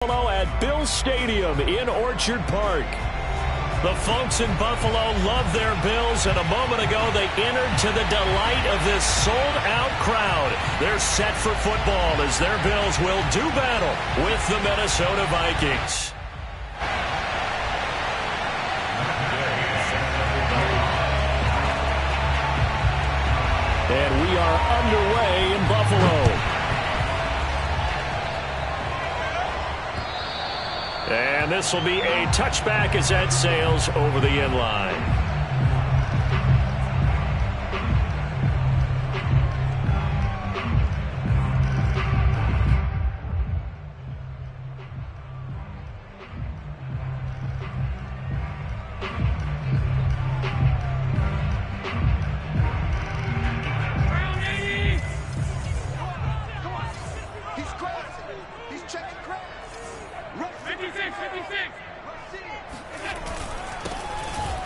At Bill Stadium in Orchard Park. The folks in Buffalo love their Bills, and a moment ago they entered to the delight of this sold-out crowd. They're set for football as their Bills will do battle with the Minnesota Vikings. And we are underway in Buffalo. And this will be a touchback as that sails over the end line.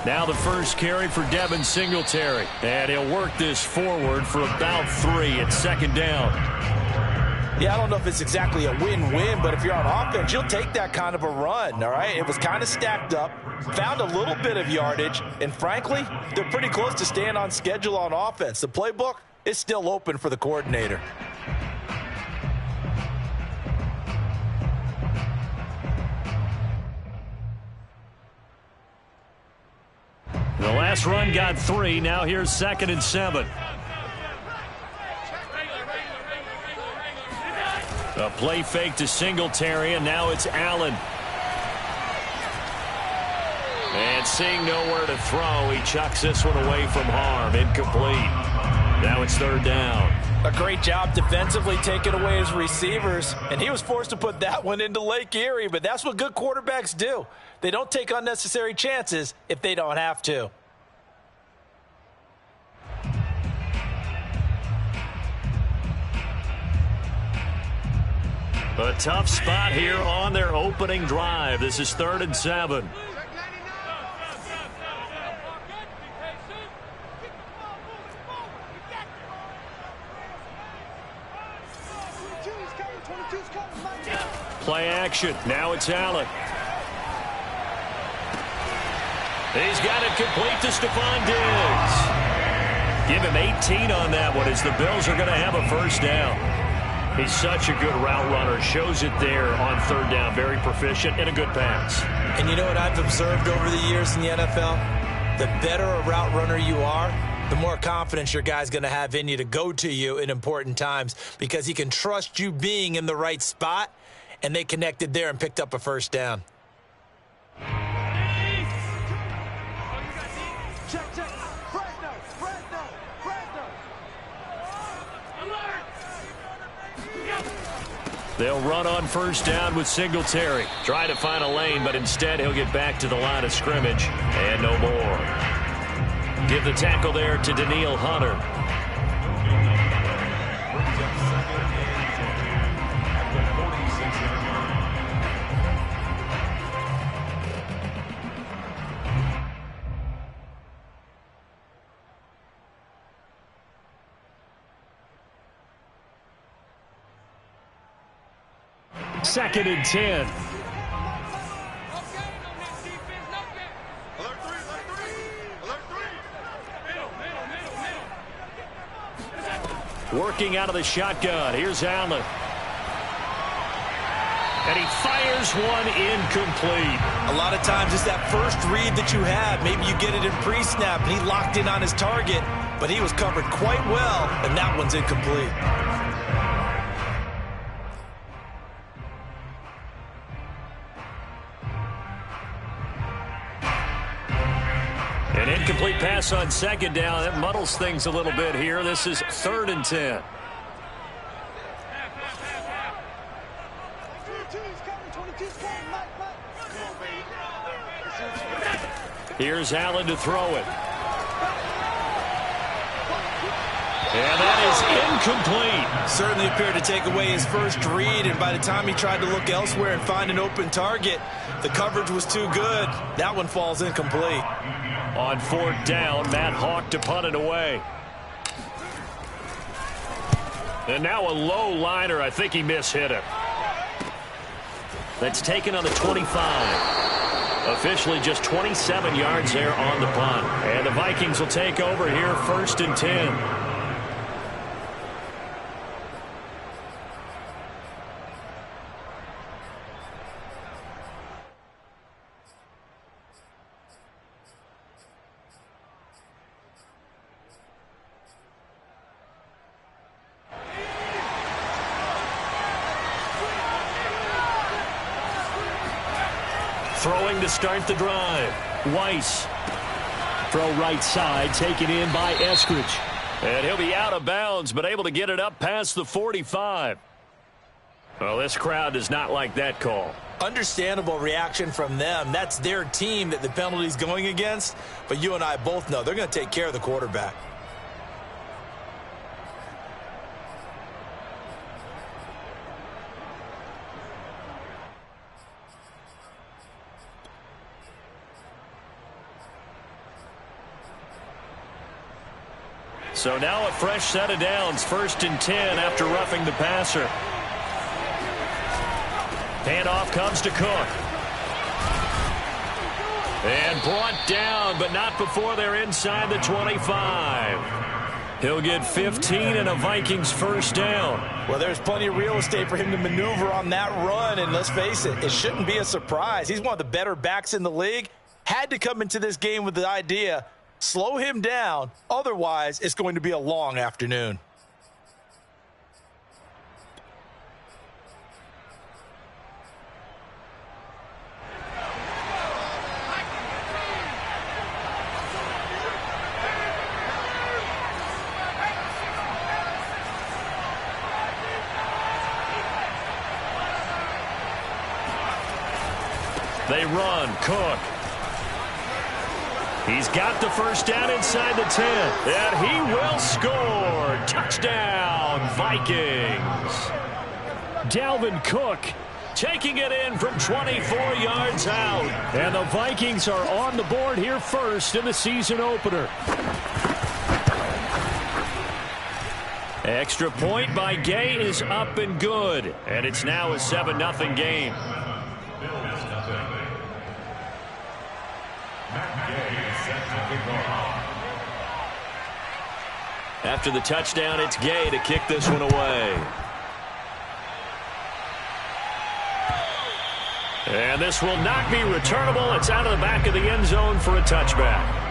Now the first carry for Devin Singletary. And he'll work this forward for about 3 at second down. Yeah, I don't know if it's exactly a win-win, but if you're on offense, you'll take that kind of a run, all right? It was kind of stacked up, found a little bit of yardage, and frankly, they're pretty close to staying on schedule on offense. The playbook is still open for the coordinator. The last run got 3. Now here's 2nd and 7. A play fake to Singletary, and now it's Allen. And seeing nowhere to throw, he chucks this one away from harm. Incomplete. Now it's 3rd down. A great job defensively taking away his receivers, and he was forced to put that one into Lake Erie, but that's what good quarterbacks do. They don't take unnecessary chances if they don't have to. A tough spot here on their opening drive. This is 3rd and 7. Play action. Now it's Allen. He's got it complete to Stephon Diggs. Give him 18 on that one as the Bills are going to have a first down. He's such a good route runner. Shows it there on 3rd down. Very proficient and a good pass. And you know what I've observed over the years in the NFL? The better a route runner you are, the more confidence your guy's going to have in you to go to you in important times because he can trust you being in the right spot, and they connected there and picked up a first down. They'll run on first down with Singletary. Try to find a lane, but instead he'll get back to the line of scrimmage. And no more. Give the tackle there to Daniil Hunter. Second and 10. Working out of the shotgun. Here's Allen. And he fires one incomplete. A lot of times it's that first read that you have. Maybe you get it in pre-snap, and he locked in on his target, but he was covered quite well, and that one's incomplete. An incomplete pass on second down. That muddles things a little bit here. This is 3rd and 10. Here's Allen to throw it. And that is incomplete. Certainly appeared to take away his first read, and by the time he tried to look elsewhere and find an open target, the coverage was too good. That one falls incomplete. On 4th down, Matt Hawk to punt it away. And now a low liner. I think he mishit it. That's taken on the 25. Officially just 27 yards there on the punt. And the Vikings will take over here 1st and 10. Throwing to start the drive. Weiss. Throw right side, taken in by Eskridge. And he'll be out of bounds, but able to get it up past the 45. Well, this crowd does not like that call. Understandable reaction from them. That's their team that the penalty's going against. But you and I both know they're going to take care of the quarterback. So now a fresh set of downs, 1st and 10 after roughing the passer. Handoff comes to Cook. And brought down, but not before they're inside the 25. He'll get 15 and a Vikings first down. Well, there's plenty of real estate for him to maneuver on that run, and let's face it, it shouldn't be a surprise. He's one of the better backs in the league. Had to come into this game with the idea, slow him down, otherwise it's going to be a long afternoon. They run. Cook. He's got the first down inside the 10. And he will score. Touchdown, Vikings. Dalvin Cook taking it in from 24 yards out. And the Vikings are on the board here first in the season opener. Extra point by Gay is up and good. And it's now a 7-0 game. After the touchdown, it's Gay to kick this one away. And this will not be returnable. It's out of the back of the end zone for a touchback.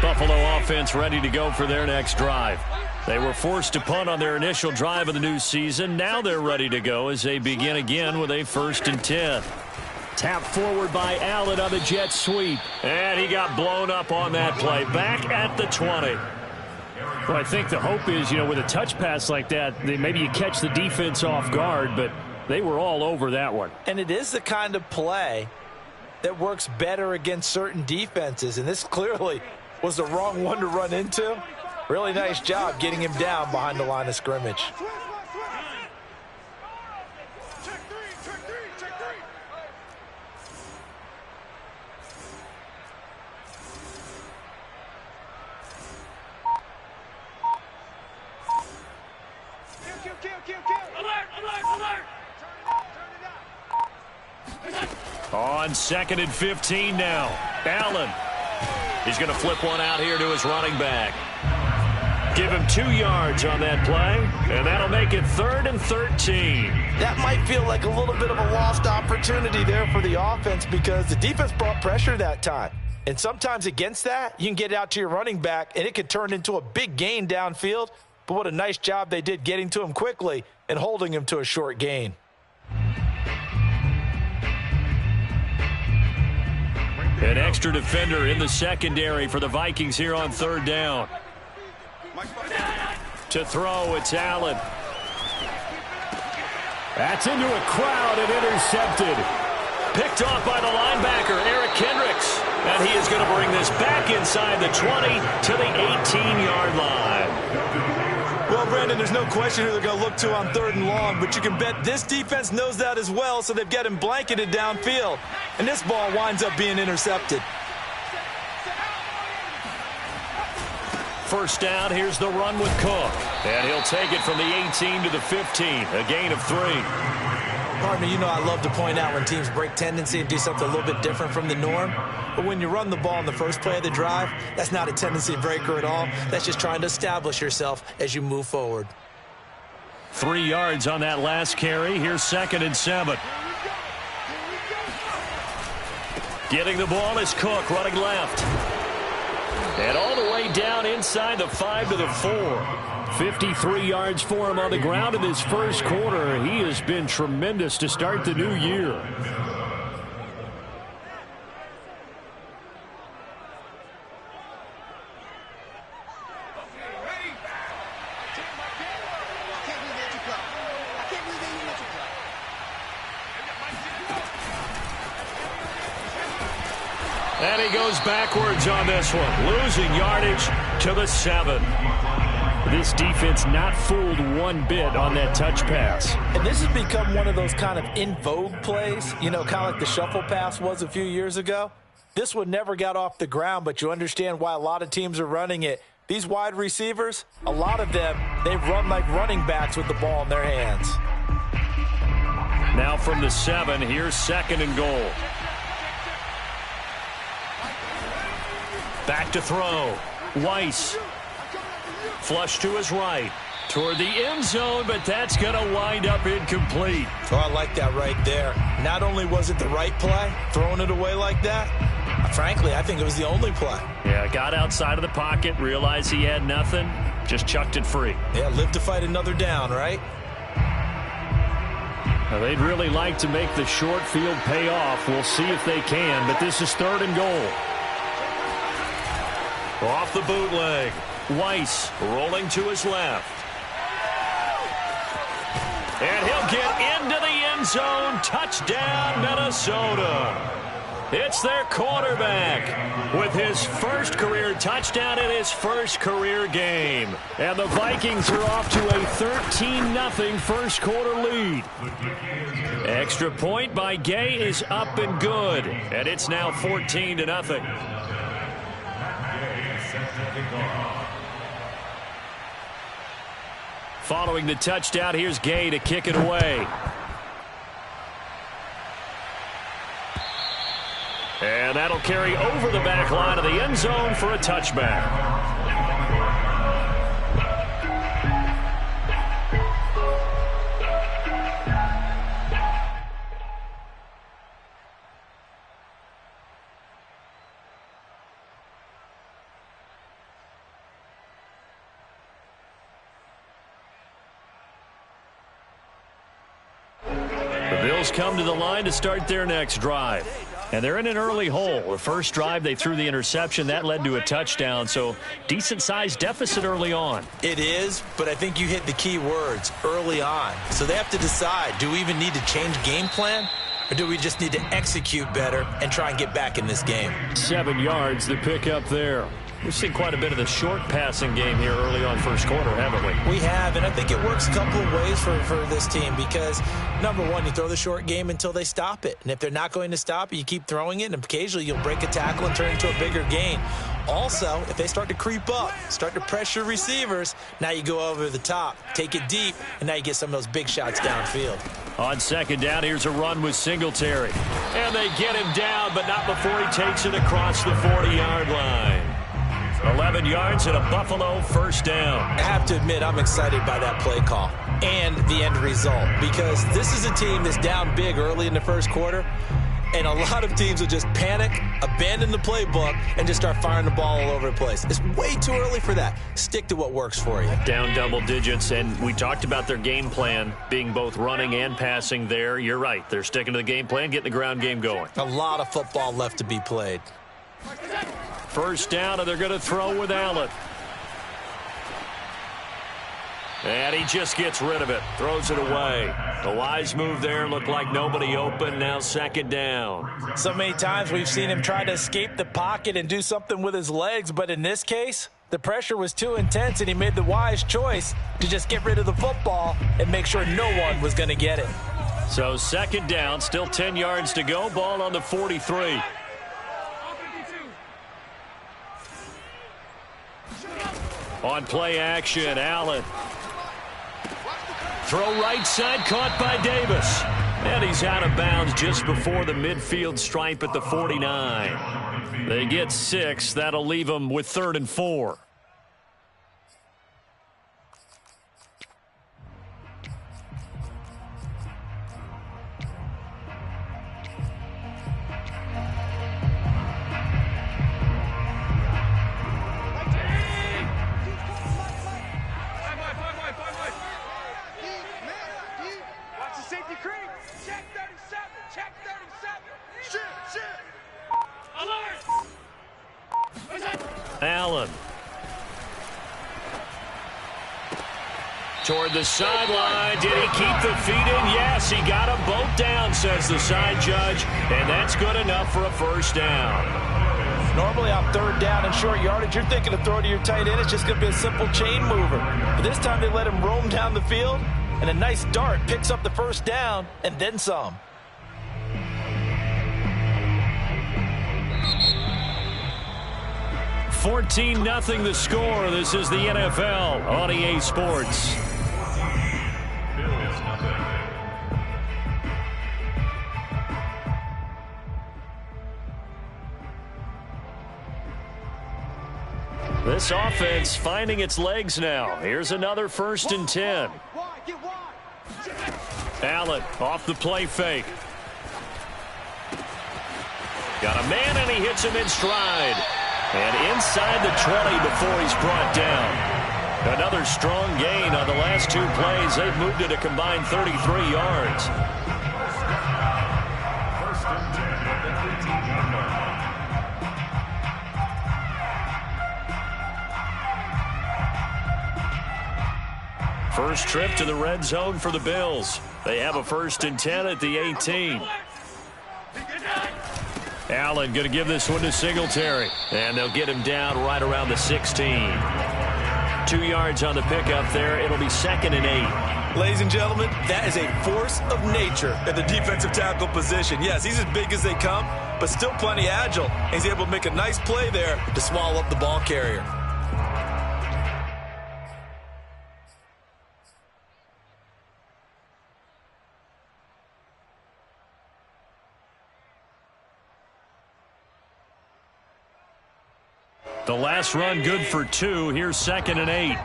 Buffalo offense ready to go for their next drive. They were forced to punt on their initial drive of the new season. Now they're ready to go as they begin again with a 1st and 10. Tap forward by Allen on the jet sweep. And he got blown up on that play. Back at the 20. Well, I think the hope is, with a touch pass like that, maybe you catch the defense off guard, but they were all over that one. And it is the kind of play that works better against certain defenses. And this clearly was the wrong one to run into. Really nice job getting him down behind the line of scrimmage. On 2nd and 15 now. Allen. He's going to flip one out here to his running back. Give him 2 yards on that play, and that'll make it 3rd and 13. That might feel like a little bit of a lost opportunity there for the offense because the defense brought pressure that time. And sometimes against that, you can get out to your running back, and it could turn into a big gain downfield. But what a nice job they did getting to him quickly and holding him to a short gain. An extra defender in the secondary for the Vikings here on 3rd down. To throw, it's Allen. That's into a crowd and intercepted. Picked off by the linebacker, Eric Kendricks. And he is going to bring this back inside the 20 to the 18-yard line. Well, Brandon, there's no question who they're going to look to on 3rd and long, but you can bet this defense knows that as well, so they've got him blanketed downfield. And this ball winds up being intercepted. First down, here's the run with Cook. And he'll take it from the 18 to the 15, a gain of 3. Partner, you know I love to point out when teams break tendency and do something a little bit different from the norm. But when you run the ball in the first play of the drive, that's not a tendency breaker at all. That's just trying to establish yourself as you move forward. 3 yards on that last carry. Here's 2nd and 7. Getting the ball is Cook, running left. And all the way down inside the 5 to the 4. 53 yards for him on the ground in this first quarter. He has been tremendous to start the new year. And he goes backwards on this one, losing yardage to the 7. This defense not fooled one bit on that touch pass. And this has become one of those kind of in vogue plays, you know, kind of like the shuffle pass was a few years ago. This one never got off the ground, but you understand why a lot of teams are running it. These wide receivers, a lot of them, they run like running backs with the ball in their hands. Now from the 7, here's 2nd and goal. Back to throw. Weiss. Flush to his right. Toward the end zone, but that's going to wind up incomplete. Oh, I like that right there. Not only was it the right play, throwing it away like that, frankly, I think it was the only play. Yeah, got outside of the pocket, realized he had nothing, just chucked it free. Yeah, live to fight another down, right? Now, they'd really like to make the short field pay off. We'll see if they can, but this is 3rd and goal. Off the bootleg. Weiss rolling to his left. And he'll get into the end zone. Touchdown, Minnesota. It's their quarterback with his first career touchdown in his first career game. And the Vikings are off to a 13-0 first quarter lead. Extra point by Gay is up and good. And it's now 14-0. Following the touchdown, here's Gay to kick it away. And that'll carry over the back line of the end zone for a touchback. Come to the line to start their next drive. And they're in an early hole. The first drive, they threw the interception. That led to a touchdown, so decent-sized deficit early on. It is, but I think you hit the key words, early on. So they have to decide, do we even need to change game plan, or do we just need to execute better and try and get back in this game? 7 yards, the pick up there. We've seen quite a bit of the short passing game here early on first quarter, haven't we? We have, and I think it works a couple of ways for this team because, number one, you throw the short game until they stop it. And if they're not going to stop it, you keep throwing it, and occasionally you'll break a tackle and turn it into a bigger gain. Also, if they start to creep up, start to pressure receivers, now you go over the top, take it deep, and now you get some of those big shots downfield. On 2nd down, here's a run with Singletary. And they get him down, but not before he takes it across the 40-yard line. 11 yards and a Buffalo first down. I have to admit, I'm excited by that play call and the end result because this is a team that's down big early in the first quarter, and a lot of teams will just panic, abandon the playbook, and just start firing the ball all over the place. It's way too early for that. Stick to what works for you. Down double digits, and we talked about their game plan being both running and passing there. You're right. They're sticking to the game plan, getting the ground game going. A lot of football left to be played. First down, and they're going to throw with Allen. And he just gets rid of it, throws it away. The wise move there, looked like nobody open, now second down. So many times we've seen him try to escape the pocket and do something with his legs, but in this case, the pressure was too intense and he made the wise choice to just get rid of the football and make sure no one was going to get it. So second down, still 10 yards to go, ball on the 43. On play action, Allen. Throw right side, caught by Davis. And he's out of bounds just before the midfield stripe at the 49. They get 6. That'll leave them with 3rd and 4. Allen. Toward the sideline. Did he keep the feet in? Yes, he got them both down, says the side judge. And that's good enough for a first down. Normally on 3rd down and short yardage, you're thinking to throw to your tight end. It's just going to be a simple chain mover. But this time they let him roam down the field. And a nice dart picks up the first down and then some. $14-0 the score. This is the NFL on EA Sports. This offense finding its legs now. Here's another 1st and 10. Allen off the play fake. Got a man and he hits him in stride. And inside the 20 before he's brought down. Another strong gain on the last 2 plays. They've moved it a combined 33 yards. First trip to the red zone for the Bills. They have a 1st and 10 at the 18. Allen going to give this one to Singletary. And they'll get him down right around the 16. 2 yards on the pickup there. It'll be 2nd and 8. Ladies and gentlemen, that is a force of nature at the defensive tackle position. Yes, he's as big as they come, but still plenty agile. He's able to make a nice play there to swallow up the ball carrier. The last run good for 2. Here's 2nd and 8.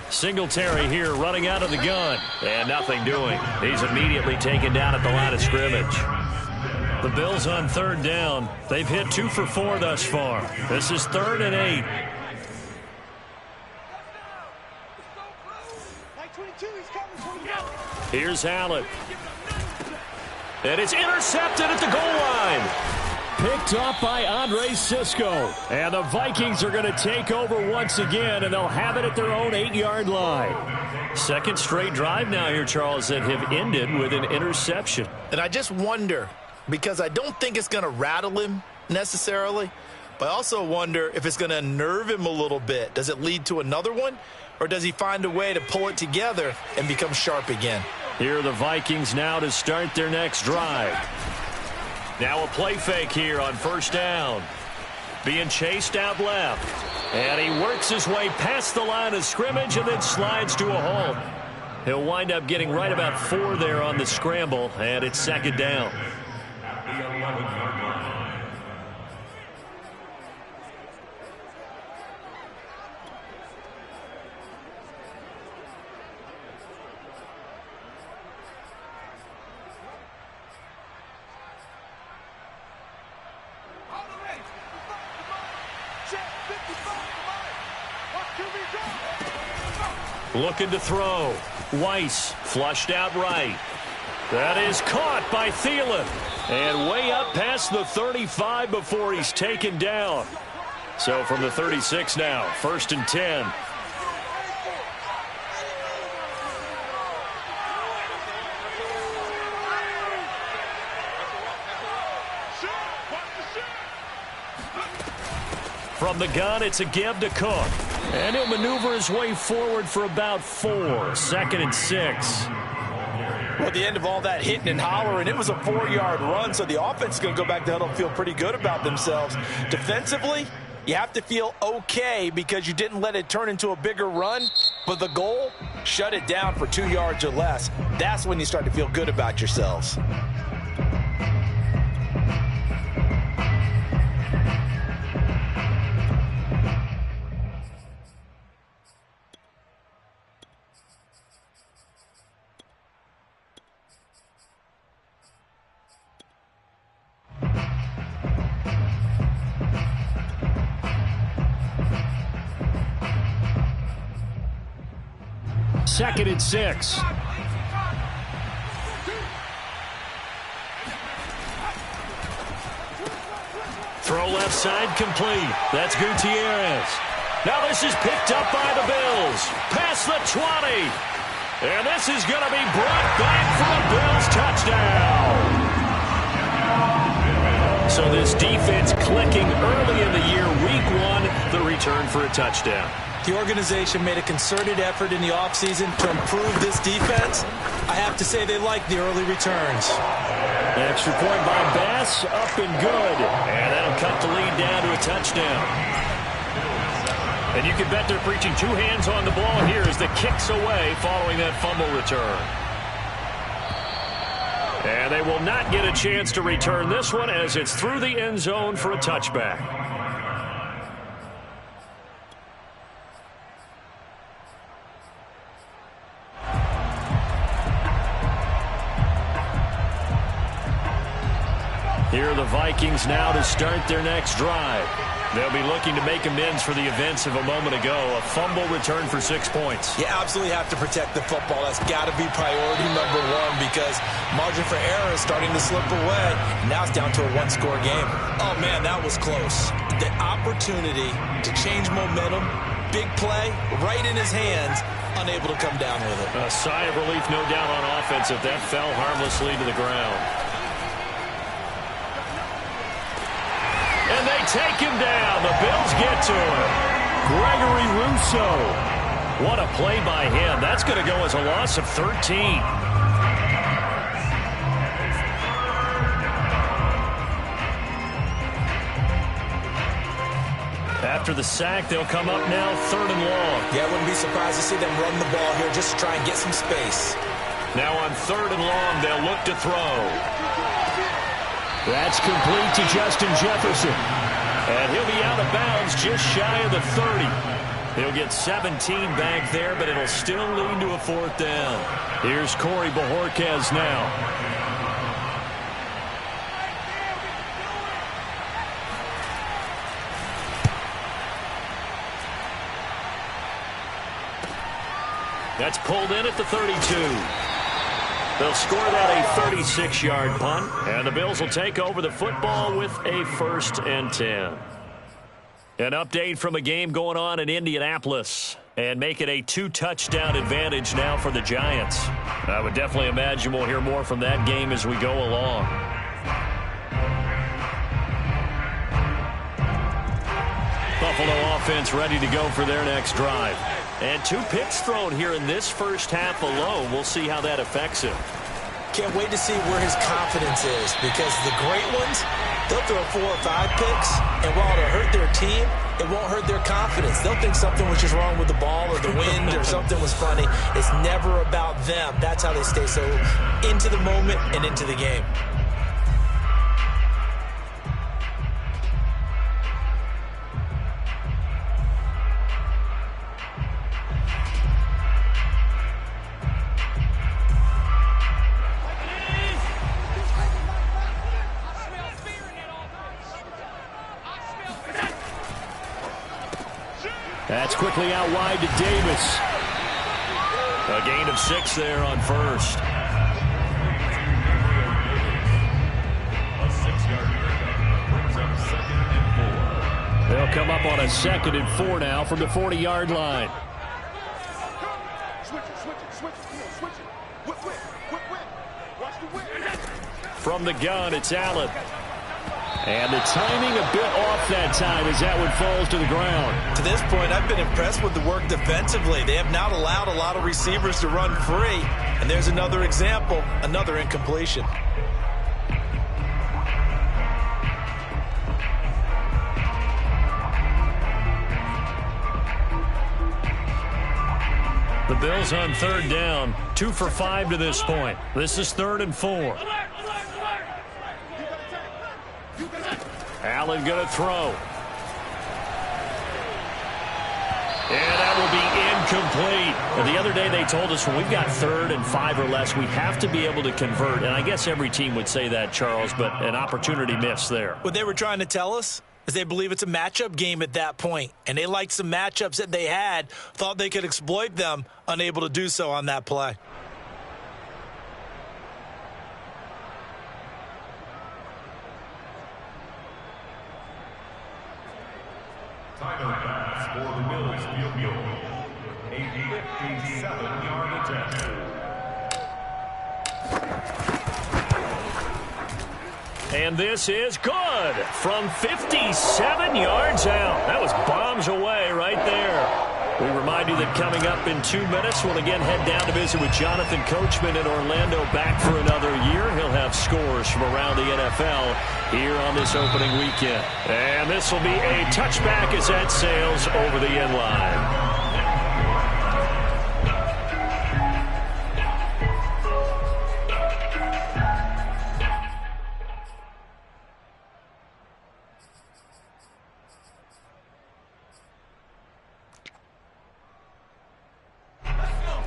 Singletary here running out of the gun. And nothing doing. He's immediately taken down at the line of scrimmage. The Bills on 3rd down. They've hit 2 for 4 thus far. This is 3rd and 8. Here's Allen. And it's intercepted at the goal line. Picked up by Andre Sisco. And the Vikings are going to take over once again, and they'll have it at their own 8-yard line. Second straight drive now here, Charles, that have ended with an interception. And I just wonder, because I don't think it's going to rattle him necessarily, but I also wonder if it's going to unnerve him a little bit. Does it lead to another one, or does he find a way to pull it together and become sharp again? Here are the Vikings now to start their next drive. Now a play fake here on 1st down. Being chased out left. And he works his way past the line of scrimmage and then slides to a halt. He'll wind up getting right about 4 there on the scramble, and it's 2nd down. Looking to throw. Weiss flushed out right. That is caught by Thielen. And way up past the 35 before he's taken down. So from the 36 now, 1st and 10. From the gun, it's a give to Cook. And he'll maneuver his way forward for about 4. 2nd and 6. Well, at the end of all that hitting and hollering, it was a 4-yard run, so the offense is going to go back to huddle and feel pretty good about themselves. Defensively, you have to feel okay because you didn't let it turn into a bigger run, but the goal, shut it down for 2 yards or less. That's when you start to feel good about yourselves. Second and 6. Throw left side complete. That's Gutierrez. Now this is picked up by the Bills. Past the 20. And this is going to be brought back for a Bills touchdown. So this defense clicking early in the year, week 1, the return for a touchdown. The organization made a concerted effort in the offseason to improve this defense. I have to say they like the early returns. Extra point by Bass, up and good. And that'll cut the lead down to a touchdown. And you can bet they're preaching 2 hands on the ball here as the kick's away following that fumble return. And they will not get a chance to return this one as it's through the end zone for a touchback. Here are the Vikings now to start their next drive. They'll be looking to make amends for the events of a moment ago. A fumble return for 6 points. You absolutely have to protect the football. That's got to be priority number 1 because margin for error is starting to slip away. Now it's down to a 1-score game. Oh, man, that was close. The opportunity to change momentum, big play, right in his hands, unable to come down with it. A sigh of relief, no doubt, on offense if that fell harmlessly to the ground. And they take him down. The Bills get to him. Gregory Rousseau. What a play by him. That's going to go as a loss of 13. After the sack, they'll come up now 3rd and long. Yeah, I wouldn't be surprised to see them run the ball here just to try and get some space. Now on 3rd and long, they'll look to throw. That's complete to Justin Jefferson. And he'll be out of bounds just shy of the 30. He'll get 17 back there, but it'll still lead to a 4th down. Here's Corey Bojorquez now. That's pulled in at the 32. They'll score that a 36-yard punt, and the Bills will take over the football with a 1st and 10. An update from a game going on in Indianapolis, and make it a 2-touchdown advantage now for the Giants. I would definitely imagine we'll hear more from that game as we go along. Buffalo offense ready to go for their next drive. And 2 picks thrown here in this first half alone. We'll see how that affects him. Can't wait to see where his confidence is because the great ones, they'll throw 4 or 5 picks, and while it'll hurt their team, it won't hurt their confidence. They'll think something was just wrong with the ball or the wind or something was funny. It's never about them. That's how they stay so into the moment and into the game. That's quickly out wide to Davis. A gain of 6 there on 1st. They'll come up on a 2nd and 4 now from the 40-yard line. From the gun, it's Allen. And the timing a bit off that time as that one falls to the ground. To this point, I've been impressed with the work defensively. They have not allowed a lot of receivers to run free. And there's another example, another incompletion. The Bills on 3rd down, 2 for 5 to this point. This is 3rd and 4. Allen going to throw. And that will be incomplete. And the other day they told us when we've got 3rd and 5 or less, we have to be able to convert. And I guess every team would say that, Charles, but an opportunity missed there. What they were trying to tell us is they believe it's a matchup game at that point. And they liked some matchups that they had, thought they could exploit them, unable to do so on that play. Final pass for the Bills field goal. A 57-yard attempt. And this is good from 57 yards out. That was bombs away right there. We remind you that coming up in 2 minutes, we'll again head down to visit with Jonathan Coachman in Orlando, back for another year. He'll have scores from around the NFL here on this opening weekend. And this will be a touchback as that sails over the end line.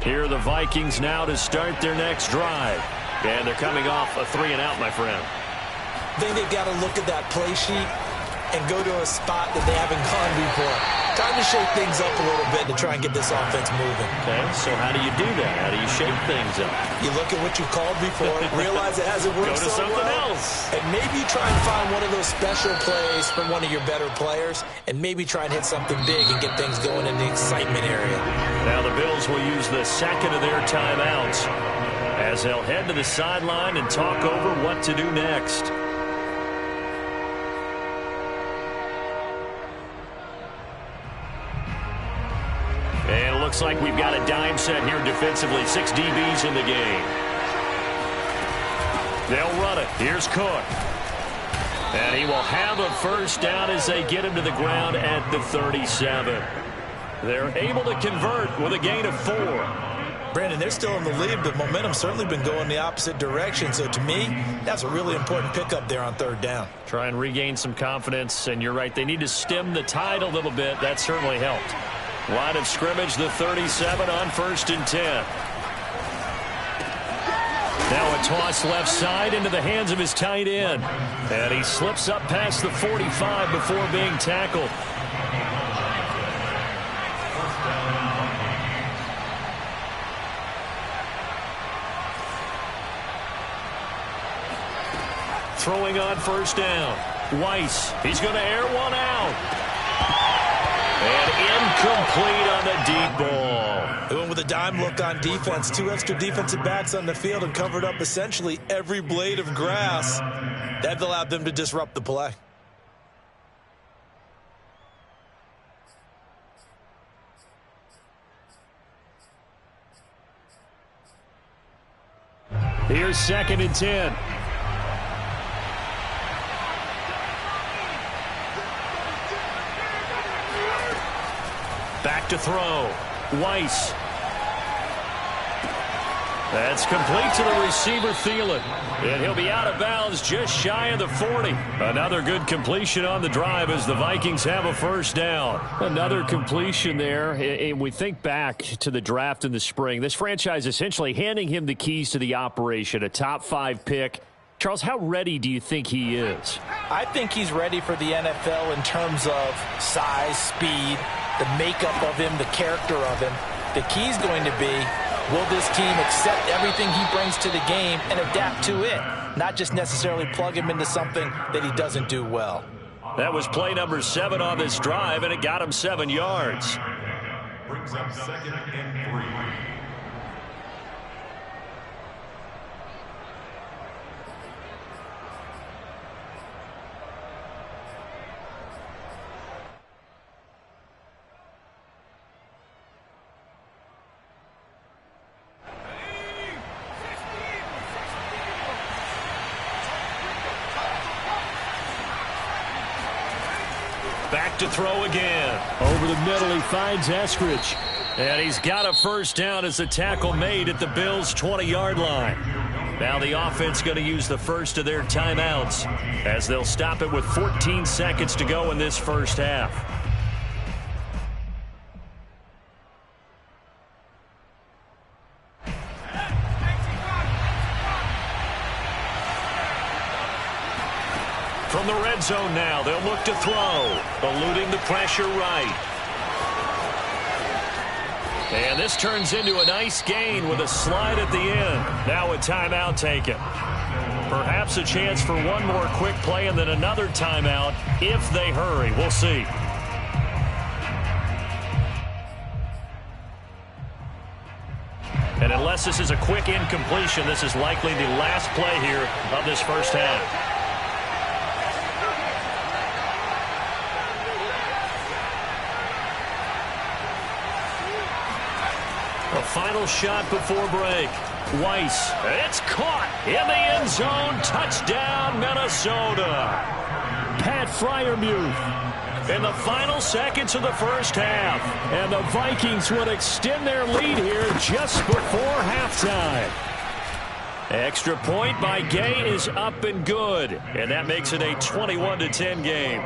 Here are the Vikings now to start their next drive. And they're coming off a 3-and-out, my friend. I think they've got to look at that play sheet and go to a spot that they haven't gone before. Time to shake things up a little bit to try and get this offense moving. Okay, so how do you do that? How do you shake things up? You look at what you called before, realize it hasn't worked so well. Go to something else. And maybe try and find one of those special plays from one of your better players, and maybe try and hit something big and get things going in the excitement area. Now the Bills will use the second of their timeouts as they'll head to the sideline and talk over what to do next. And it looks like we've got a dime set here defensively. 6 DBs in the game. They'll run it. Here's Cook. And he will have a first down as they get him to the ground at the 37. They're able to convert with a gain of 4. Brandon, they're still in the lead, but momentum's certainly been going the opposite direction. So to me, that's a really important pickup there on 3rd down. Try and regain some confidence, and you're right. They need to stem the tide a little bit. That certainly helped. Line of scrimmage, the 37 on 1st and 10. Now a toss left side into the hands of his tight end. And he slips up past the 45 before being tackled. Throwing on 1st down. Weiss, he's going to air one out. And incomplete on the deep ball. They went with a dime look on defense. 2 extra defensive backs on the field and covered up essentially every blade of grass. That allowed them to disrupt the play. Here's 2nd and 10. Back to throw. Weiss. That's complete to the receiver, Thielen. And he'll be out of bounds just shy of the 40. Another good completion on the drive as the Vikings have a first down. Another completion there. And we think back to the draft in the spring. This franchise essentially handing him the keys to the operation, a top 5 pick. Charles, how ready do you think he is? I think he's ready for the NFL in terms of size, speed, the makeup of him, the character of him. The key's going to be, will this team accept everything he brings to the game and adapt to it? Not just necessarily plug him into something that he doesn't do well. That was play number 7 on this drive, and it got him 7 yards. Brings up 2nd and 3. Back to throw again. Over the middle, he finds Eskridge. And he's got a first down as the tackle made at the Bills' 20-yard line. Now the offense going to use the first of their timeouts as they'll stop it with 14 seconds to go in this first half. From the red zone now, they'll look to throw, eluding the pressure right. And this turns into a nice gain with a slide at the end. Now a timeout taken. Perhaps a chance for one more quick play and then another timeout if they hurry. We'll see. And unless this is a quick incompletion, this is likely the last play here of this first half. A final shot before break. Weiss, it's caught in the end zone. Touchdown, Minnesota. Pat Freiermuth in the final seconds of the first half. And the Vikings would extend their lead here just before halftime. Extra point by Gay is up and good. And that makes it a 21-10 game.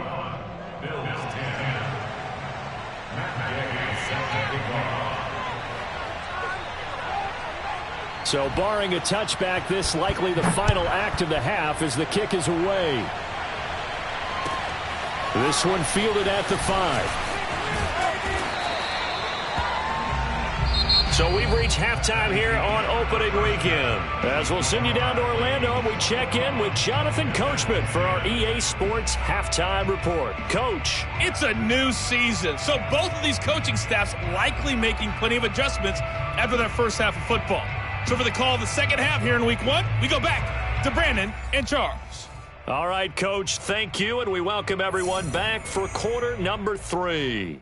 So barring a touchback, this likely the final act of the half as the kick is away. This one fielded at the 5. So we've reached halftime here on opening weekend. As we'll send you down to Orlando, and we check in with Jonathan Coachman for our EA Sports Halftime Report. Coach. It's a new season, so both of these coaching staffs likely making plenty of adjustments after that first half of football. So for the call of the second half here in week 1, we go back to Brandon and Charles. All right, Coach, thank you, and we welcome everyone back for quarter number 3.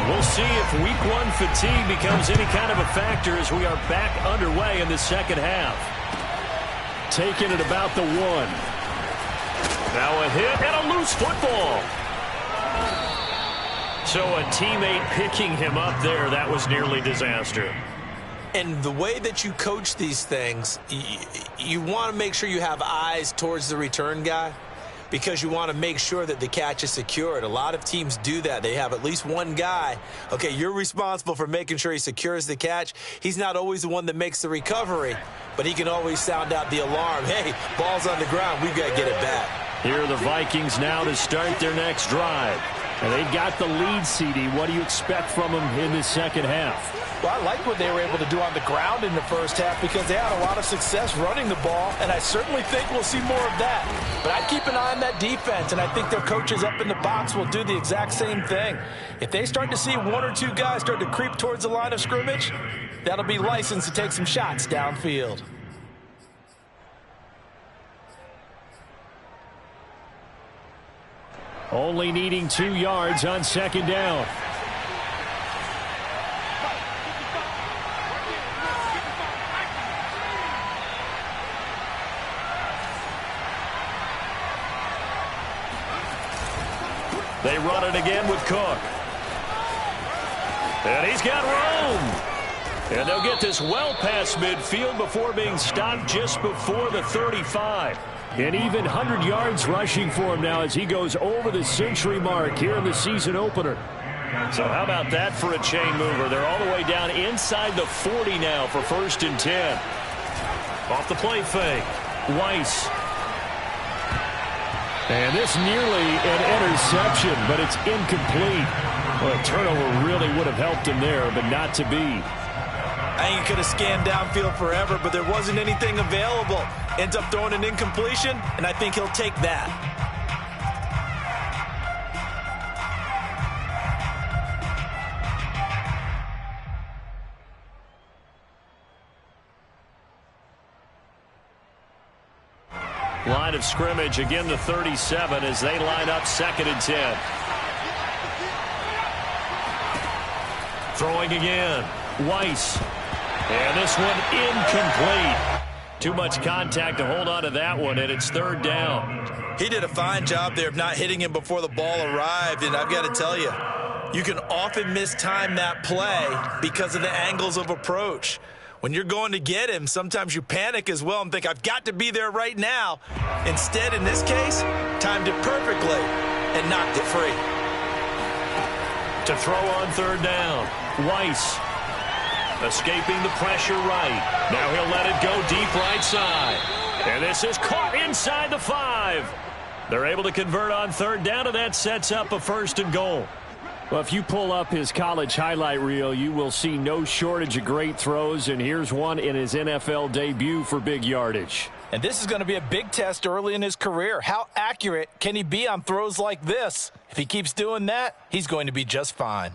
We'll see if week 1 fatigue becomes any kind of a factor as we are back underway in the second half. Taking it about the 1. Now a hit and a loose football. So a teammate picking him up there, that was nearly disaster. And the way that you coach these things, you want to make sure you have eyes towards the return guy because you want to make sure that the catch is secured. A lot of teams do that. They have at least one guy. Okay, you're responsible for making sure he secures the catch. He's not always the one that makes the recovery, but he can always sound out the alarm. Hey, ball's on the ground. We've got to get it back. Here are the Vikings now to start their next drive. And they've got the lead, CD. What do you expect from them in the second half? Well, I like what they were able to do on the ground in the first half because they had a lot of success running the ball, and I certainly think we'll see more of that. But I'd keep an eye on that defense, and I think their coaches up in the box will do the exact same thing. If they start to see 1 or 2 guys start to creep towards the line of scrimmage, that'll be licensed to take some shots downfield. Only needing 2 yards on second down. They run it again with Cook. And he's got room. And they'll get this well past midfield before being stopped just before the 35. An even 100 yards rushing for him now as he goes over the century mark here in the season opener. So how about that for a chain mover? They're all the way down inside the 40 now for 1st and 10. Off the play fake. Weiss. And this nearly an interception, but it's incomplete. Well, a turnover really would have helped him there, but not to be. And he could have scanned downfield forever, but there wasn't anything available. Ends up throwing an incompletion, and I think he'll take that. Line of scrimmage again to 37 as they line up 2nd and 10. Throwing again. Weiss. And this one incomplete. Too much contact to hold on to that one, and it's 3rd down. He did a fine job there of not hitting him before the ball arrived, and I've got to tell you, you can often mistime that play because of the angles of approach. When you're going to get him, sometimes you panic as well and think, I've got to be there right now. Instead, in this case, timed it perfectly and knocked it free. To throw on 3rd down, Weiss escaping the pressure right. Now he'll let it go deep right side. And this is caught inside the 5. They're able to convert on 3rd down, and that sets up a 1st and goal. Well, if you pull up his college highlight reel, you will see no shortage of great throws, and here's one in his NFL debut for big yardage. And this is going to be a big test early in his career. How accurate can he be on throws like this? If he keeps doing that, he's going to be just fine.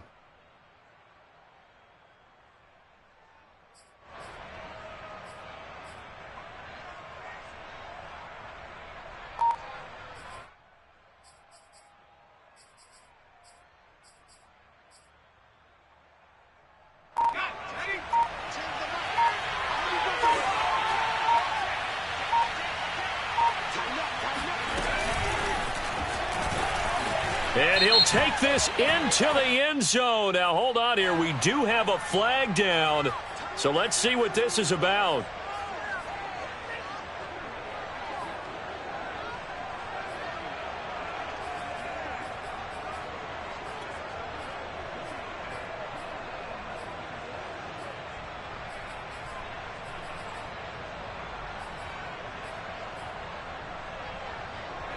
And he'll take this into the end zone. Now, hold on here. We do have a flag down. So let's see what this is about.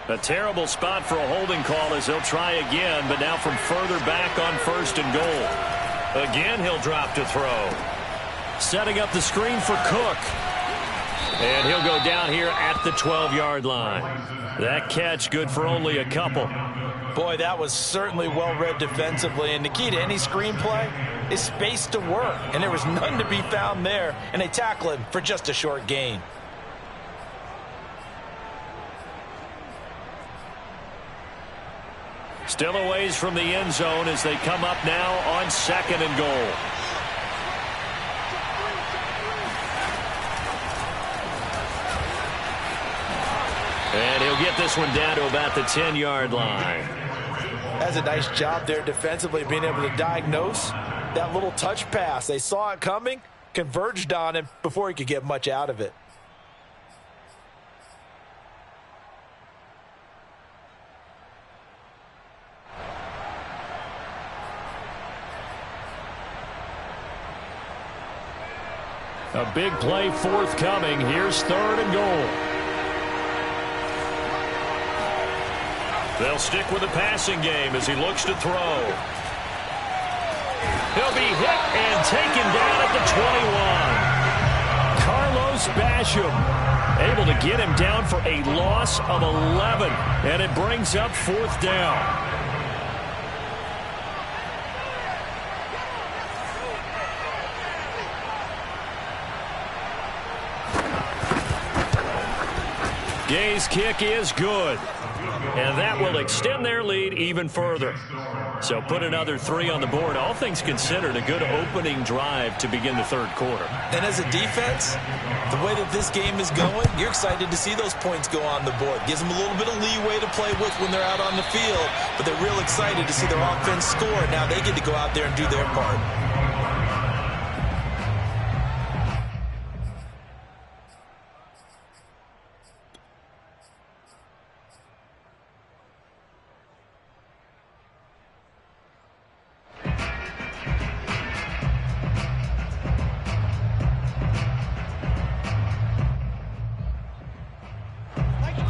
A terrible spot for a holding call as he'll try again, but now from further back on 1st and goal. Again, he'll drop to throw. Setting up the screen for Cook. And he'll go down here at the 12-yard line. That catch good for only a couple. Boy, that was certainly well-read defensively, and the key to any screenplay is space to work, and there was none to be found there, and they tackle him for just a short gain. Still a ways from the end zone as they come up now on 2nd and goal. And he'll get this one down to about the 10-yard line. That's a nice job there defensively, being able to diagnose that little touch pass. They saw it coming, converged on him before he could get much out of it. A big play forthcoming. Here's 3rd and goal. They'll stick with the passing game as he looks to throw. He'll be hit and taken down at the 21. Carlos Basham able to get him down for a loss of 11. And it brings up 4th down. Gay's kick is good. And that will extend their lead even further. So put another 3 on the board. All things considered, a good opening drive to begin the 3rd quarter. And as a defense, the way that this game is going, you're excited to see those points go on the board. Gives them a little bit of leeway to play with when they're out on the field. But they're real excited to see their offense score. Now they get to go out there and do their part.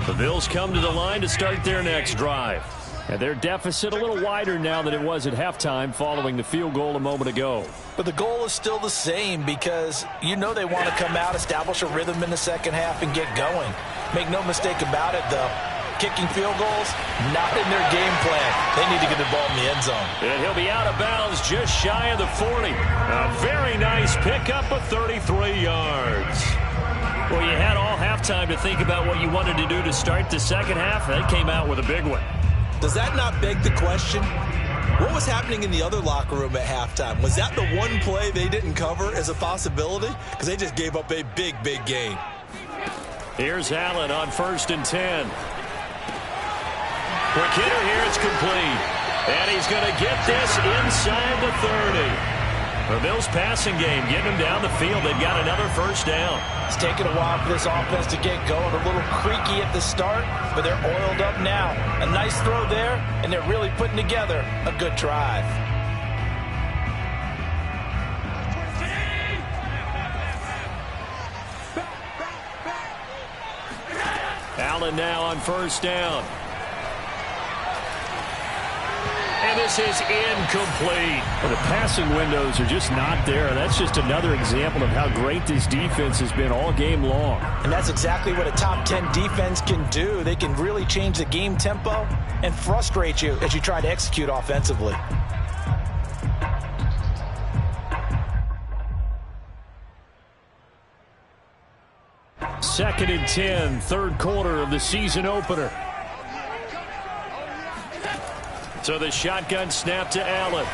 The Bills come to the line to start their next drive. And their deficit a little wider now than it was at halftime following the field goal a moment ago. But the goal is still the same because you know they want to come out, establish a rhythm in the second half, and get going. Make no mistake about it, though. Kicking field goals, not in their game plan. They need to get the ball in the end zone. And he'll be out of bounds just shy of the 40. A very nice pickup of 33 yards. Well, you had all halftime to think about what you wanted to do to start the second half. They came out with a big one. Does that not beg the question? What was happening in the other locker room at halftime? Was that the one play they didn't cover as a possibility? Because they just gave up a big, big gain. Here's Allen on 1st and 10. Quick hitter here, it's complete. And he's going to get this inside the 30. The Bills passing game, getting them down the field. They've got another first down. It's taken a while for this offense to get going. A little creaky at the start, but they're oiled up now. A nice throw there, and they're really putting together a good drive. Allen now on 1st down. And this is incomplete. Well, the passing windows are just not there. That's just another example of how great this defense has been all game long. And that's exactly what a top 10 defense can do. They can really change the game tempo and frustrate you as you try to execute offensively. Second and 10, third quarter of the season opener. So the shotgun snap to Allen.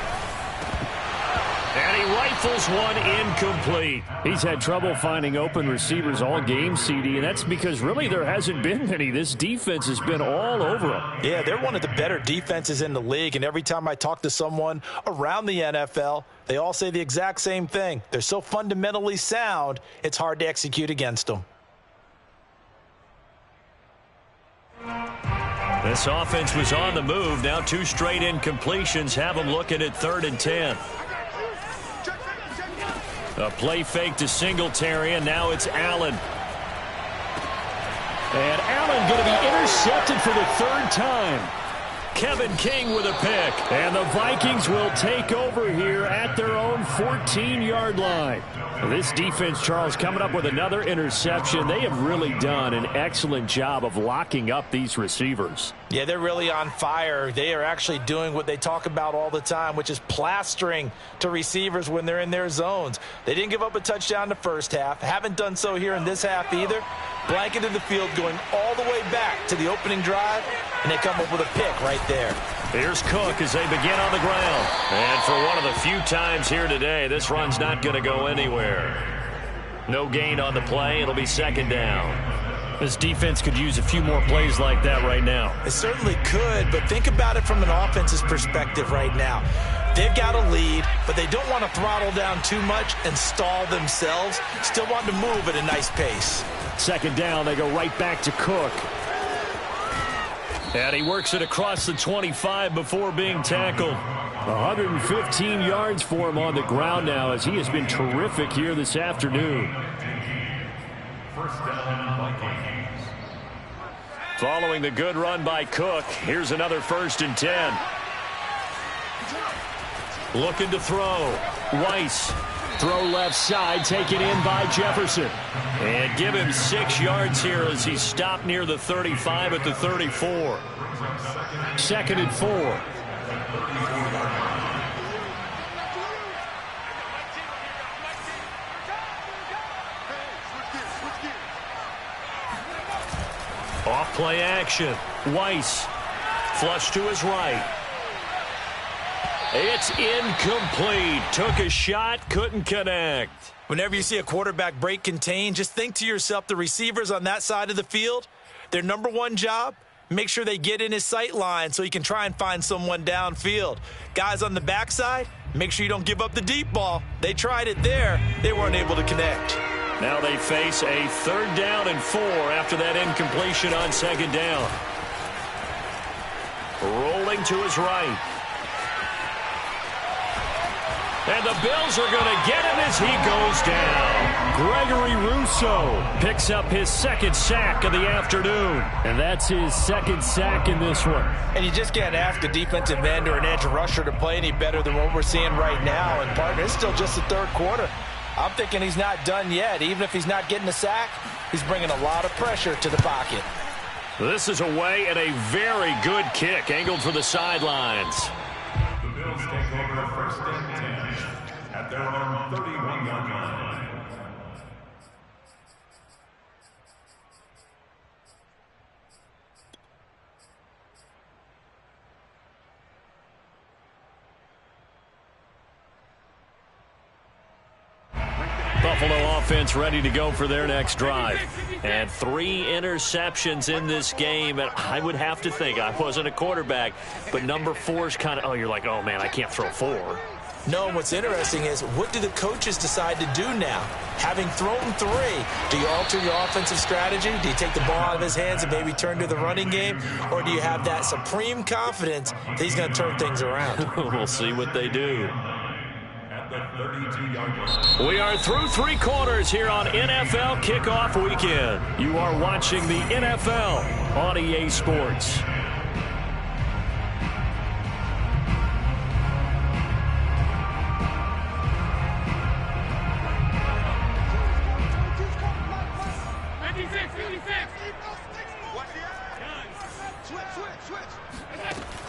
And he rifles one incomplete. He's had trouble finding open receivers all game, CD, and that's because really there hasn't been many. This defense has been all over them. Yeah, they're one of the better defenses in the league, and every time I talk to someone around the NFL, they all say the exact same thing. They're so fundamentally sound, it's hard to execute against them. This offense was on the move. Now 2 straight incompletions have them looking at 3rd and 10. A play fake to Singletary, and now it's Allen. And Allen going to be intercepted for the 3rd time. Kevin King with a pick. And the Vikings will take over here at their own 14-yard line. This defense, Charles, coming up with another interception. They have really done an excellent job of locking up these receivers. Yeah, they're really on fire. They are actually doing what they talk about all the time, which is plastering to receivers when they're in their zones. They didn't give up a touchdown in the first half. Haven't done so here in this half either. Blanketed the field going all the way back to the opening drive, and they come up with a pick right there. Here's Cook as they begin on the ground. And for one of the few times here today, this run's not going to go anywhere. No gain on the play. It'll be 2nd down. This defense could use a few more plays like that right now. It certainly could, but think about it from an offense's perspective right now. They've got a lead, but they don't want to throttle down too much and stall themselves. Still want to move at a nice pace. 2nd down, they go right back to Cook. And he works it across the 25 before being tackled. 115 yards for him on the ground now as he has been terrific here this afternoon. First down, Vikings. Following the good run by Cook, here's another 1st and 10. Looking to throw. Weiss. Throw left side, taken in by Jefferson. And give him 6 yards here as he's stopped near the 35 at the 34. 2nd and 4. Off play action. Weiss. Flush to his right. It's incomplete. Took a shot, couldn't connect. Whenever you see a quarterback break contain, just think to yourself, the receivers on that side of the field, their number one job, make sure they get in his sight line so he can try and find someone downfield. Guys on the backside, make sure you don't give up the deep ball. They tried it there. They weren't able to connect. Now they face a 3rd down and 4 after that incompletion on 2nd down. Rolling to his right. And the Bills are going to get him as he goes down. Gregory Rousseau picks up his second sack of the afternoon. And that's his second sack in this one. And you just can't ask a defensive end or an edge rusher to play any better than what we're seeing right now. And, partner, it's still just the third quarter. I'm thinking he's not done yet. Even if he's not getting a sack, he's bringing a lot of pressure to the pocket. This is away and a very good kick angled for the sidelines. The Bills take over first and 10 at their own 31-yard line. Buffalo offense ready to go for their next drive. And 3 interceptions in this game. And I would have to think, I wasn't a quarterback, but number 4 is kind of, oh, you're like, oh, man, I can't throw 4. No, what's interesting is, what do the coaches decide to do now? Having thrown 3, do you alter your offensive strategy? Do you take the ball out of his hands and maybe turn to the running game? Or do you have that supreme confidence that he's going to turn things around? We'll see what they do. At the 32-yard line. We are through 3 quarters here on NFL Kickoff Weekend. You are watching the NFL on EA Sports.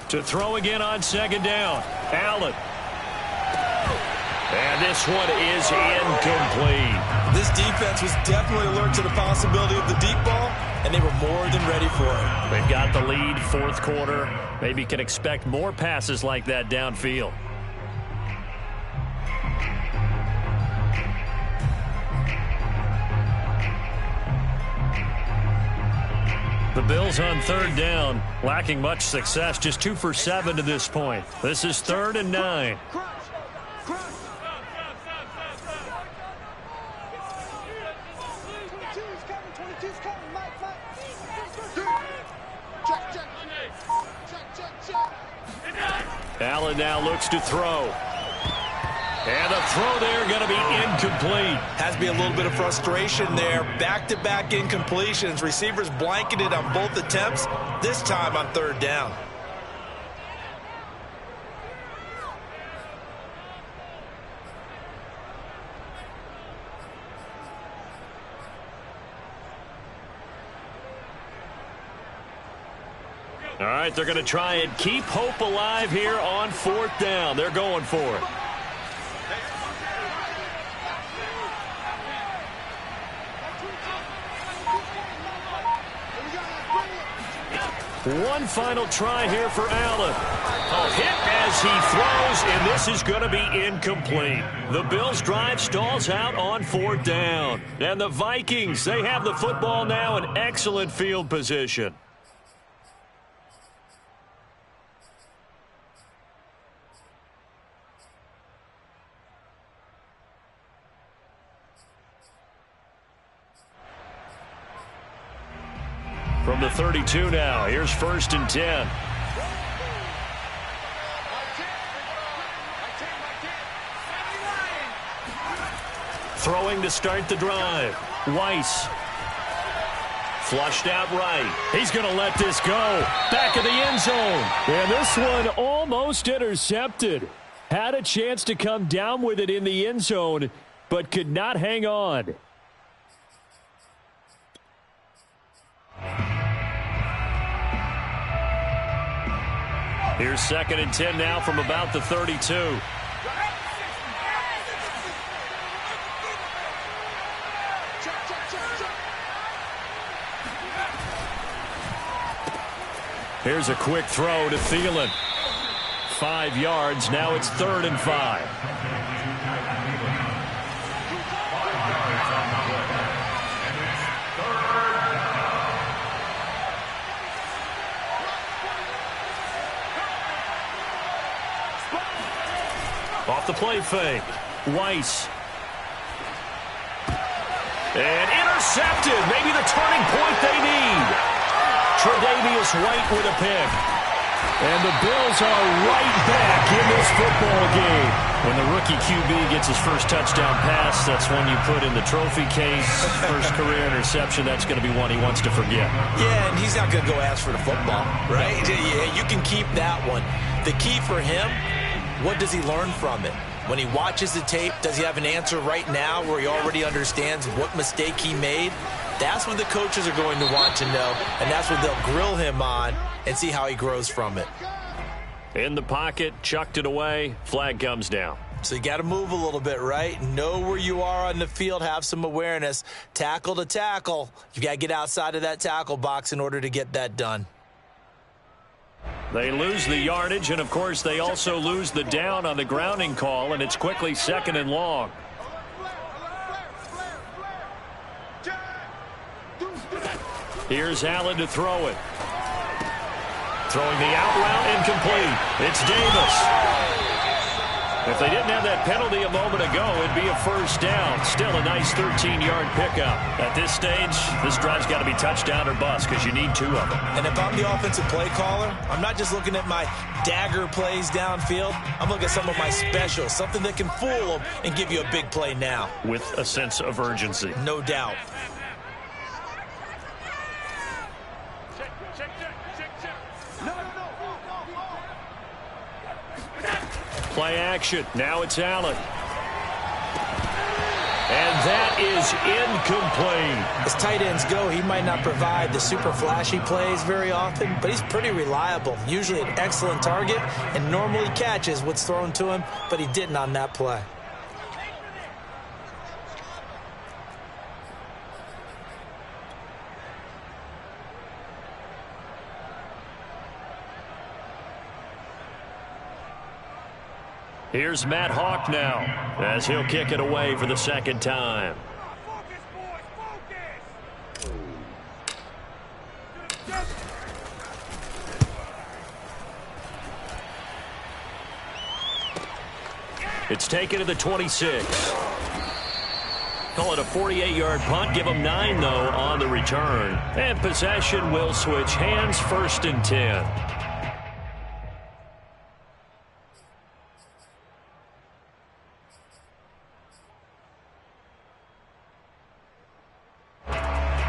To throw again on second down. Allen. And this one is incomplete. This defense was definitely alert to the possibility of the deep ball, and they were more than ready for it. They've got the lead, fourth quarter. Maybe can expect more passes like that downfield. The Bills on third down, lacking much success, just 2 for 7 to this point. This is 3rd and 9. Allen now looks to throw. And a throw there going to be incomplete. Has to be a little bit of frustration there. Back-to-back incompletions. Receivers blanketed on both attempts, this time on third down. All right, they're going to try and keep hope alive here on 4th down. They're going for it. One final try here for Allen. A hit as he throws, and this is going to be incomplete. The Bills' drive stalls out on 4th down. And the Vikings, they have the football now in excellent field position. From the 32 now, here's 1st and 10. Throwing to start the drive. Weiss. Flushed out right. He's going to let this go. Back of the end zone. And this one almost intercepted. Had a chance to come down with it in the end zone, but could not hang on. Here's 2nd and 10 now from about the 32. Here's a quick throw to Thielen. 5 yards. Now it's 3rd and 5. Off the play fake. Weiss. And intercepted. Maybe the turning point they need. Tre'Davious White with a pick. And the Bills are right back in this football game. When the rookie QB gets his first touchdown pass, that's one you put in the trophy case. First career interception, that's going to be one he wants to forget. Yeah, and he's not going to go ask for the football, right? Yeah, you can keep that one. The key for him, what does he learn from it? When he watches the tape, does he have an answer right now where he already understands what mistake he made? That's what the coaches are going to want to know, and that's what they'll grill him on and see how he grows from it. In the pocket, chucked it away, flag comes down. So you got to move a little bit, right? Know where you are on the field, have some awareness. Tackle to tackle. You got to get outside of that tackle box in order to get that done. They lose the yardage, and, of course, they also lose the down on the grounding call, and it's quickly 2nd and long. Here's Allen to throw it. Throwing the out route, incomplete. It's Davis. If they didn't have that penalty a moment ago, it'd be a first down. Still a nice 13-yard pickup. At this stage, this drive's got to be touchdown or bust because you need 2 of them. And if I'm the offensive play caller, I'm not just looking at my dagger plays downfield. I'm looking at some of my specials, something that can fool them and give you a big play now. With a sense of urgency. No doubt. Play action. Now it's Allen. And that is incomplete. As tight ends go, he might not provide the super flashy plays very often, but he's pretty reliable. Usually an excellent target and normally catches what's thrown to him, but he didn't on that play. Here's Matt Hawk now as he'll kick it away for the 2nd time. It's taken to the 26. Call it a 48-yard punt. Give them 9, though, on the return. And possession will switch hands, 1st and 10.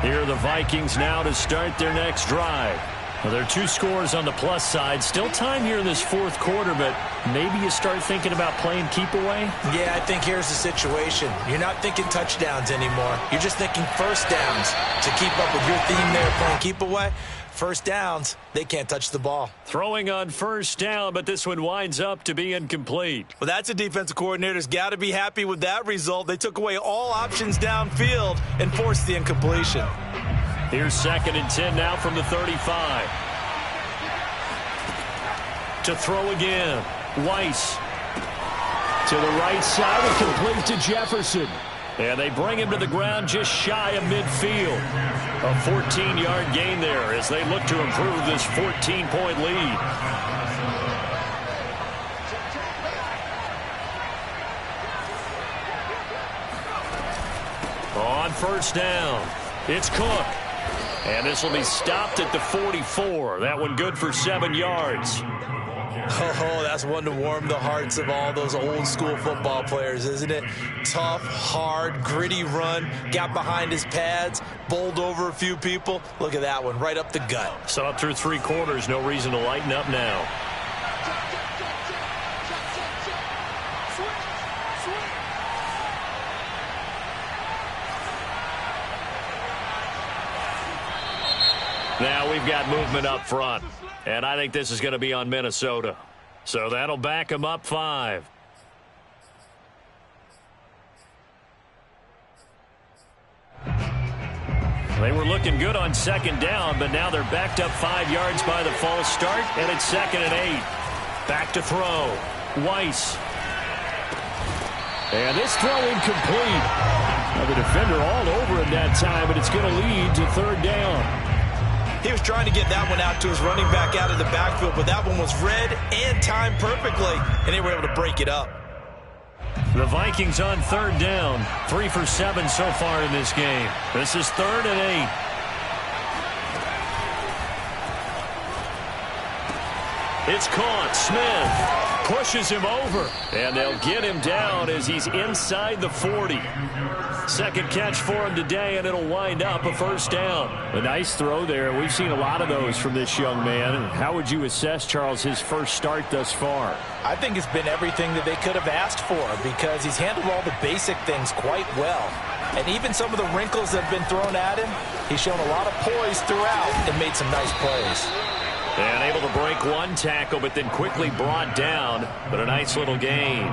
Here are the Vikings now to start their next drive. Well, there are 2 scores on the plus side. Still time here in this 4th quarter, but maybe you start thinking about playing keep away? Yeah, I think here's the situation. You're not thinking touchdowns anymore. You're just thinking first downs. To keep up with your theme there, playing keep away, first downs, they can't touch the ball. Throwing on first down, but this one winds up to be incomplete. Well, that's a defensive coordinator's got to be happy with that result. They took away all options downfield and forced the incompletion. Here's 2nd and 10 now from the 35. To throw again. Weiss. To the right side and complete to Jefferson. And they bring him to the ground just shy of midfield. A 14-yard gain there as they look to improve this 14-point lead. On first down, it's Cook. And this will be stopped at the 44. That one good for 7 yards. Oh, that's one to warm the hearts of all those old school football players, isn't it? Tough, hard, gritty run, got behind his pads, bowled over a few people. Look at that one, right up the gut. So up through 3 quarters, no reason to lighten up now. Now we've got movement up front, and I think this is going to be on Minnesota. So that'll back them up 5. They were looking good on 2nd down, but now they're backed up 5 yards by the false start, and it's 2nd and 8. Back to throw. Weiss. And this throw incomplete. Now the defender all over him that time, but it's going to lead to 3rd down. He was trying to get that one out to his running back out of the backfield, but that one was read and timed perfectly, and they were able to break it up. The Vikings on 3rd down. 3 for 7 so far in this game. This is 3rd and 8. It's caught. Smith pushes him over, and they'll get him down as he's inside the 40. Second catch for him today, and it'll wind up a first down. A nice throw there. We've seen a lot of those from this young man. How would you assess, Charles, his first start thus far? I think it's been everything that they could have asked for because he's handled all the basic things quite well. And even some of the wrinkles that have been thrown at him, he's shown a lot of poise throughout and made some nice plays. And able to break one tackle, but then quickly brought down. But a nice little gain.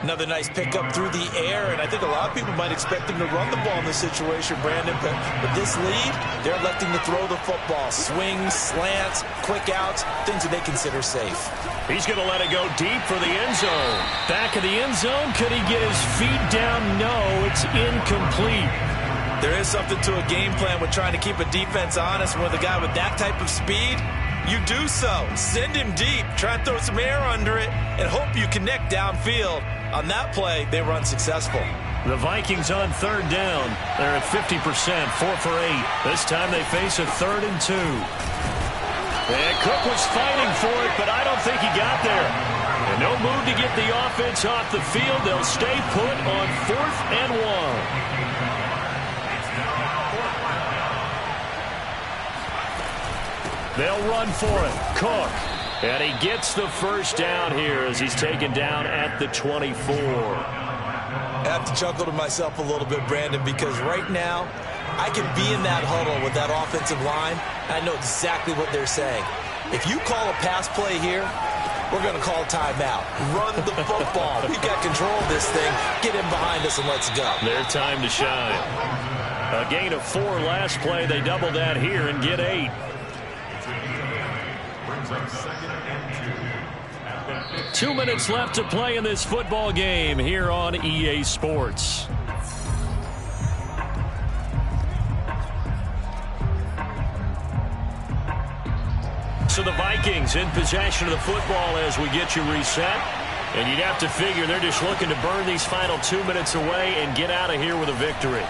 Another nice pickup through the air, and I think a lot of people might expect him to run the ball in this situation, Brandon. But with this lead, they're electing to throw the football. Swings, slants, quick outs, things that they consider safe. He's going to let it go deep for the end zone. Back of the end zone. Could he get his feet down? No, it's incomplete. There is something to a game plan with trying to keep a defense honest. With a guy with that type of speed, you do so. Send him deep. Try and throw some air under it and hope you connect downfield. On that play, they were unsuccessful. The Vikings on third down. They're at 50%, 4 for 8. This time they face a 3rd and 2. And Cook was fighting for it, but I don't think he got there. And no move to get the offense off the field. They'll stay put on 4th and 1. They'll run for it. Cook. And he gets the first down here as he's taken down at the 24. I have to chuckle to myself a little bit, Brandon, because right now I can be in that huddle with that offensive line, and I know exactly what they're saying. If you call a pass play here, we're going to call timeout. Run the football. We've got control of this thing. Get in behind us and let's go. Their time to shine. A gain of 4 last play. They double that here and get 8. 2 minutes left to play in this football game here on EA Sports. So the Vikings in possession of the football as we get you reset. And you'd have to figure they're just looking to burn these final 2 minutes away and get out of here with a victory.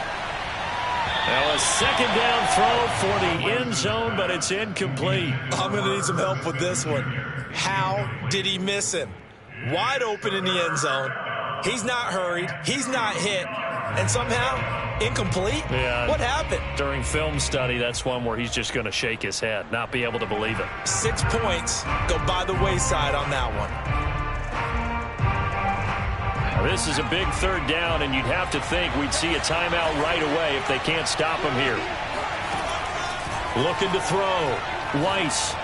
Now a second down throw for the end zone, but it's incomplete. I'm going to need some help with this one. How did he miss him? Wide open in the end zone. He's not hurried. He's not hit. And somehow, incomplete? Yeah. What happened? During film study, that's one where he's just going to shake his head, not be able to believe it. 6 points go by the wayside on that one. This is a big third down, and you'd have to think we'd see a timeout right away if they can't stop him here. Looking to throw. Weiss.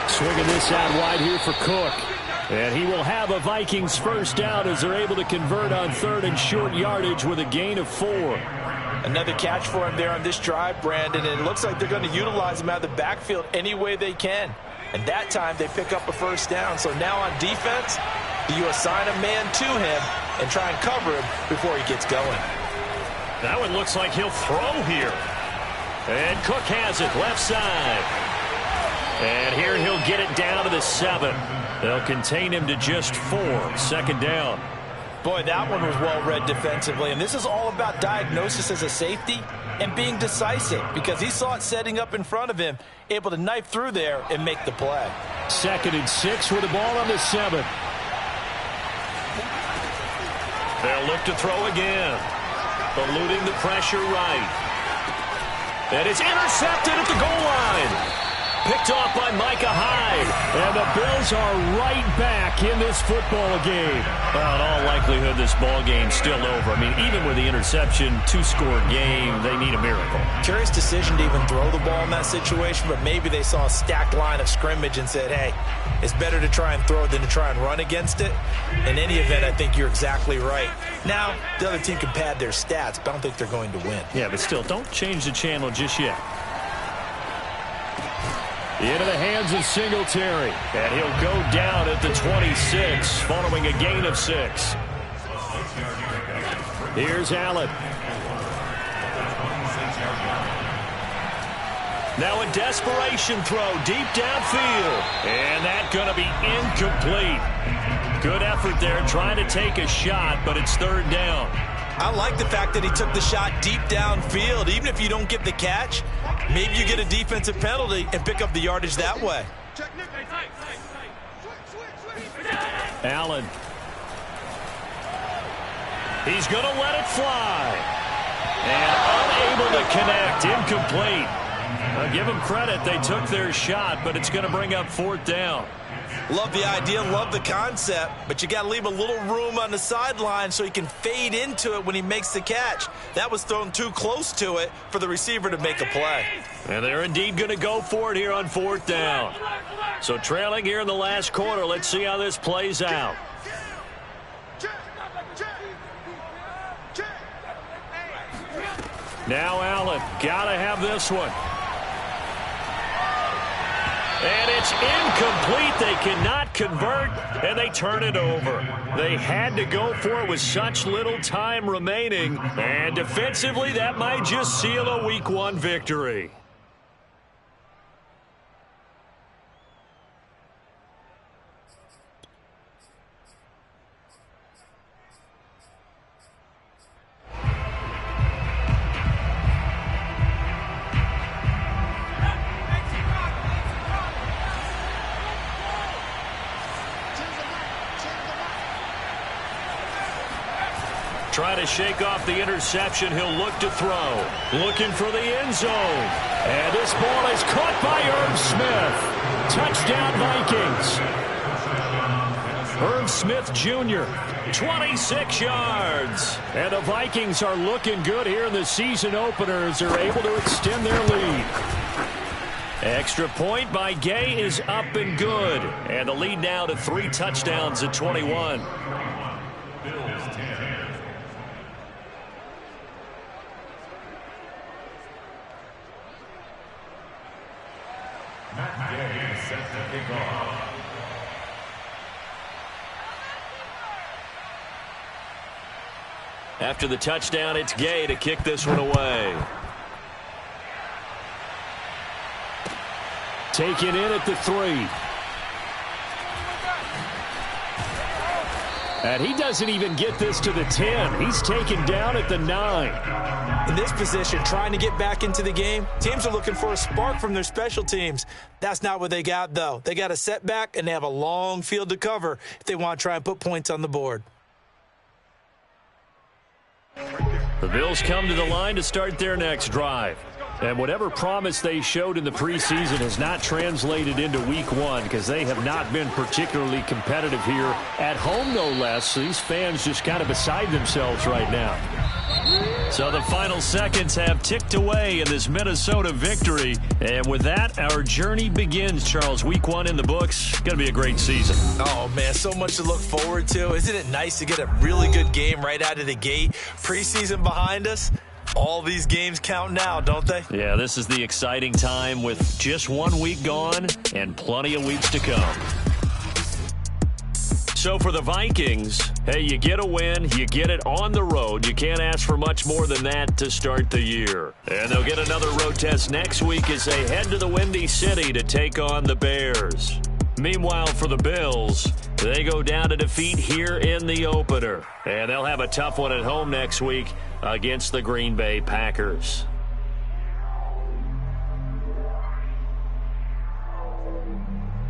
Swinging this out wide here for Cook. And he will have a Vikings first down as they're able to convert on 3rd and short yardage with a gain of 4. Another catch for him there on this drive, Brandon, and it looks like they're going to utilize him out of the backfield any way they can. And that time they pick up a first down. So now on defense, you assign a man to him and try and cover him before he gets going. That one looks like he'll throw here. And Cook has it left side. And here he'll get it down to the 7. They'll contain him to just 4. Second down. Boy, that one was well read defensively. And this is all about diagnosis as a safety and being decisive because he saw it setting up in front of him, able to knife through there and make the play. 2nd and 6 with the ball on the 7. They'll look to throw again. Eluding the pressure right. And it's intercepted at the goal line. Picked off by Micah Hyde. And the Bills are right back in this football game. Well, in all likelihood, this ball game's still over. I mean, even with the interception, 2-score game, they need a miracle. Curious decision to even throw the ball in that situation, but maybe they saw a stacked line of scrimmage and said, hey, it's better to try and throw than to try and run against it. In any event, I think you're exactly right. Now, the other team can pad their stats, but I don't think they're going to win. Yeah, but still, don't change the channel just yet. Into the hands of Singletary. And he'll go down at the 26, following a gain of 6. Here's Allen. Now a desperation throw deep downfield. And that's going to be incomplete. Good effort there trying to take a shot, but it's 3rd down. I like the fact that he took the shot deep downfield. Even if you don't get the catch, maybe you get a defensive penalty and pick up the yardage that way. Allen. He's going to let it fly. And unable to connect. Incomplete. I'll give them credit. They took their shot, but it's going to bring up 4th down. Love the idea, love the concept, but you got to leave a little room on the sideline so he can fade into it when he makes the catch. That was thrown too close to it for the receiver to make a play. And they're indeed going to go for it here on 4th down. So trailing here in the last quarter. Let's see how this plays out. Now Allen, got to have this one. And it's incomplete. They cannot convert, and they turn it over. They had to go for it with such little time remaining. And defensively, that might just seal a Week 1 victory. Try to shake off the interception. He'll look to throw. Looking for the end zone. And this ball is caught by Irv Smith. Touchdown Vikings. Irv Smith Jr., 26 yards. And the Vikings are looking good here in the season openers. They're able to extend their lead. Extra point by Gay is up and good. And the lead now to 3 touchdowns at 21. After the touchdown, it's Gay to kick this one away. Taken in at the 3. And he doesn't even get this to the 10. He's taken down at the 9. In this position, trying to get back into the game, teams are looking for a spark from their special teams. That's not what they got, though. They got a setback, and they have a long field to cover if they want to try and put points on the board. The Bills come to the line to start their next drive. And whatever promise they showed in the preseason has not translated into Week 1 because they have not been particularly competitive here at home, no less. So these fans just kind of beside themselves right now. So the final seconds have ticked away in this Minnesota victory. And with that, our journey begins, Charles. Week 1 in the books. Going to be a great season. Oh, man, so much to look forward to. Isn't it nice to get a really good game right out of the gate? Preseason behind us. All these games count now, don't they? Yeah, this is the exciting time with just 1 week gone and plenty of weeks to come. So for the Vikings, hey, you get a win, you get it on the road. You can't ask for much more than that to start the year. And they'll get another road test next week as they head to the Windy City to take on the Bears. Meanwhile, for the Bills, they go down to defeat here in the opener. And they'll have a tough one at home next week against the Green Bay Packers.